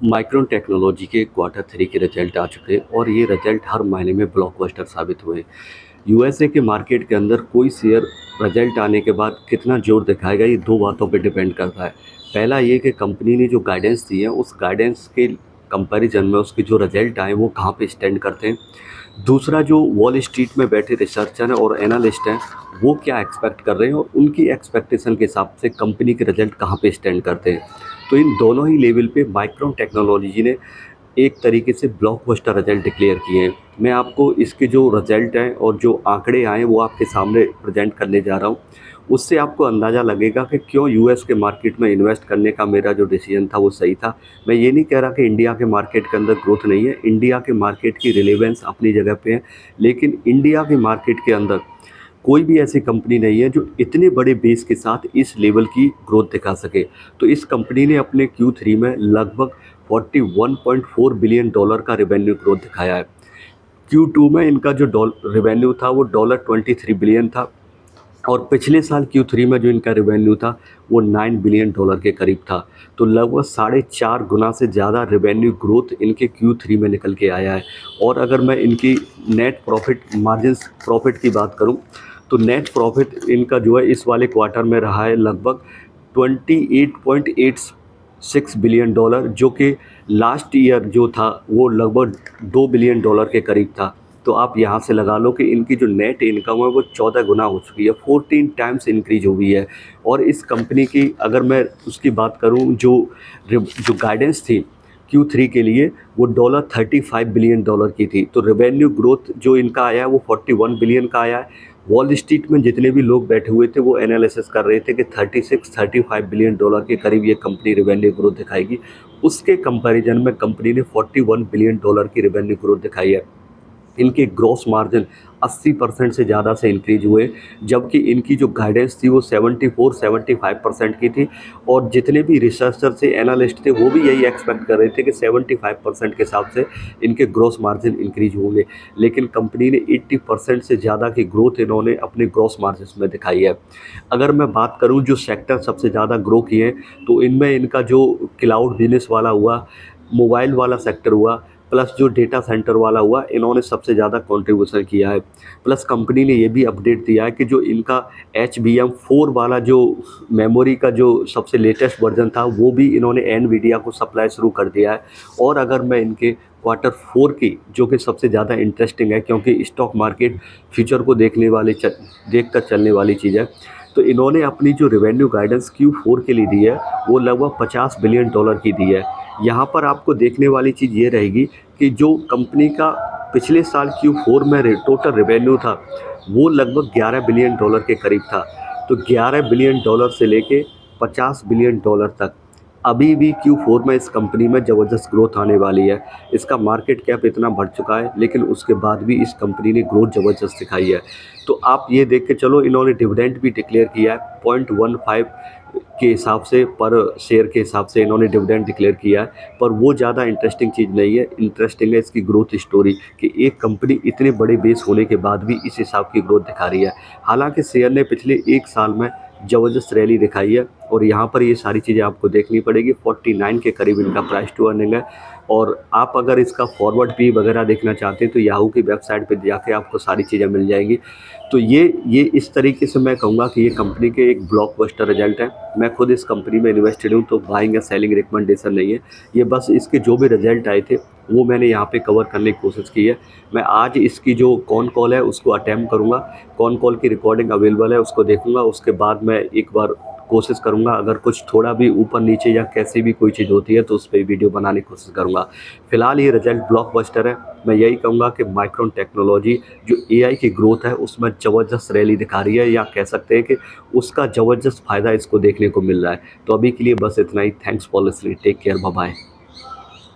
Micron technology के quarter three के result आ चुके हैं और ये रिजल्ट हर महीने में ब्लॉकबस्टर साबित हुए। यूएसए के मार्केट के अंदर कोई शेयर रिजल्ट आने के बाद कितना जोर दिखाएगा, ये दो बातों पे डिपेंड करता है। पहला ये कि कंपनी ने जो गाइडेंस दी है उस गाइडेंस के कंपैरिजन में उसके जो रिजल्ट आए वो कहाँ पे स्टैंड करते हैं। दूसरा, जो वॉल स्ट्रीट में बैठे रिसर्चर हैं और एनालिस्ट हैं वो क्या एक्सपेक्ट कर रहे हैं और उनकी एक्सपेक्टेशन के हिसाब से कंपनी के रिजल्ट कहाँ पे स्टैंड करते हैं। तो इन दोनों ही लेवल पे माइक्रोन टेक्नोलॉजी ने एक तरीके से ब्लॉकबस्टर रिजल्ट डिक्लेयर किए हैं। मैं आपको इसके जो रिजल्ट हैं और जो आंकड़े आए हैं वो आपके सामने प्रेजेंट करने जा रहा हूँ। उससे आपको अंदाज़ा लगेगा कि क्यों यूएस के मार्केट में इन्वेस्ट करने का मेरा जो डिसीजन था वो सही था। मैं ये नहीं कह रहा कि इंडिया के मार्केट के अंदर ग्रोथ नहीं है, इंडिया के मार्केट की रिलेवेंस अपनी जगह पे है, लेकिन इंडिया के मार्केट के अंदर कोई भी ऐसी कंपनी नहीं है जो इतने बड़े बेस के साथ इस लेवल की ग्रोथ दिखा सके। तो इस कंपनी ने अपने Q3 में लगभग 41.4 बिलियन डॉलर का रेवेन्यू ग्रोथ दिखाया है। Q2 में इनका जो रेवेन्यू था वो $23 बिलियन था और पिछले साल Q3 में जो इनका रेवेन्यू था वो $9 बिलियन के करीब था। तो लगभग 4.5 गुना से ज़्यादा रेवेन्यू ग्रोथ इनके Q3 में निकल के आया है। और अगर मैं इनकी नेट प्रॉफिट की बात करूं तो नेट प्रॉफिट इनका जो है इस वाले क्वार्टर में रहा है लगभग 28.86 बिलियन डॉलर, जो कि लास्ट ईयर जो था वो लगभग $2 बिलियन के करीब था। तो आप यहाँ से लगा लो कि इनकी जो नेट इनकम है वो 14 गुना हो चुकी है, 14 टाइम्स इंक्रीज हो गई है। और इस कंपनी की अगर मैं उसकी बात करूँ जो गाइडेंस थी Q3 के लिए वो $35 बिलियन की थी। तो रेवेन्यू ग्रोथ जो इनका आया है वो 41 बिलियन का आया है। वॉल स्ट्रीट में जितने भी लोग बैठे हुए थे वो एनालिसिस कर रहे थे कि 36-35 बिलियन डॉलर के करीब ये कंपनी रेवेन्यू ग्रोथ दिखाएगी। उसके कंपैरिजन में कंपनी ने 41 बिलियन डॉलर की रेवेन्यू ग्रोथ दिखाई है। इनके ग्रॉस मार्जिन 80% से ज़्यादा से इंक्रीज हुए, जबकि इनकी जो गाइडेंस थी वो 74-75% की थी। और जितने भी रिसर्चर से एनालिस्ट थे वो भी यही एक्सपेक्ट कर रहे थे कि 75% के हिसाब से इनके ग्रॉस मार्जिन इंक्रीज होंगे, लेकिन कंपनी ने 80% से ज़्यादा की ग्रोथ इन्होंने अपने ग्रॉस मार्जिन में दिखाई है। अगर मैं बात करूँ जो सेक्टर सबसे ज़्यादा ग्रो किए तो इनमें इनका जो क्लाउड बिजनेस वाला हुआ, मोबाइल वाला सेक्टर हुआ, प्लस जो डेटा सेंटर वाला हुआ, इन्होंने सबसे ज़्यादा कंट्रीब्यूशन किया है। प्लस कंपनी ने ये भी अपडेट दिया है कि जो इनका HBM4 वाला जो मेमोरी का जो सबसे लेटेस्ट वर्जन था वो भी इन्होंने एनवीडिया को सप्लाई शुरू कर दिया है। और अगर मैं इनके क्वार्टर 4 की, जो कि सबसे ज़्यादा इंटरेस्टिंग है क्योंकि स्टॉक मार्केट फ्यूचर को देख कर चलने वाली चीज़ है, तो इन्होंने अपनी जो रेवेन्यू गाइडेंस Q4 के लिए दी है वो लगभग $50 बिलियन की दी है। यहाँ पर आपको देखने वाली चीज़ ये रहेगी कि जो कंपनी का पिछले साल Q4 में टोटल रेवेन्यू था वो लगभग $11 बिलियन के करीब था। तो $11 बिलियन से लेके $50 बिलियन तक अभी भी Q4 में इस कंपनी में ज़बरदस्त ग्रोथ आने वाली है। इसका मार्केट कैप इतना बढ़ चुका है, लेकिन उसके बाद भी इस कंपनी ने ग्रोथ ज़बरदस्त दिखाई है। तो आप ये देख के चलो, इन्होंने डिविडेंड भी डिक्लेयर किया है 0.15 के हिसाब से, पर शेयर के हिसाब से इन्होंने डिविडेंड डिक्लेयर किया है। पर वो ज़्यादा इंटरेस्टिंग चीज़ नहीं है, इंटरेस्टिंग है इसकी ग्रोथ स्टोरी कि एक कंपनी इतने बड़े बेस होने के बाद भी इस हिसाब की ग्रोथ दिखा रही है। हालांकि शेयर ने पिछले एक साल में ज़बरदस्त रैली दिखाई है और यहाँ पर ये सारी चीज़ें आपको देखनी पड़ेगी। 49 के करीब इनका प्राइस टू अर्निंग है। और आप अगर इसका फॉरवर्ड पी वगैरह देखना चाहते हैं तो याहू की वेबसाइट पे जाके आपको सारी चीज़ें मिल जाएंगी। तो ये इस तरीके से मैं कहूँगा कि ये कंपनी के एक ब्लॉकबस्टर रिजल्ट है। मैं खुद इस कंपनी में इन्वेस्टेड हूँ, तो बाइंग या सेलिंग रिकमेंडेशन नहीं है, ये बस इसके जो भी रिजल्ट आए थे वो मैंने यहाँ पे कवर करने की कोशिश की है। मैं आज इसकी जो कॉन कॉल है उसको अटेम्प्ट करूँगा, कॉन कॉल की रिकॉर्डिंग अवेलेबल है उसको देखूँगा, उसके बाद मैं एक बार कोशिश करूँगा अगर कुछ थोड़ा भी ऊपर नीचे या कैसी भी कोई चीज़ होती है तो उस पर वीडियो बनाने की कोशिश करूँगा। फिलहाल ये रिजल्ट ब्लॉकबस्टर है। मैं यही कहूँगा कि माइक्रोन टेक्नोलॉजी जो AI की ग्रोथ है उसमें ज़बरदस्त रैली दिखा रही है, या कह सकते हैं कि उसका ज़बरदस्त फ़ायदा इसको देखने को मिल रहा है। तो अभी के लिए बस इतना ही। Thanks for listening, take care, bye bye.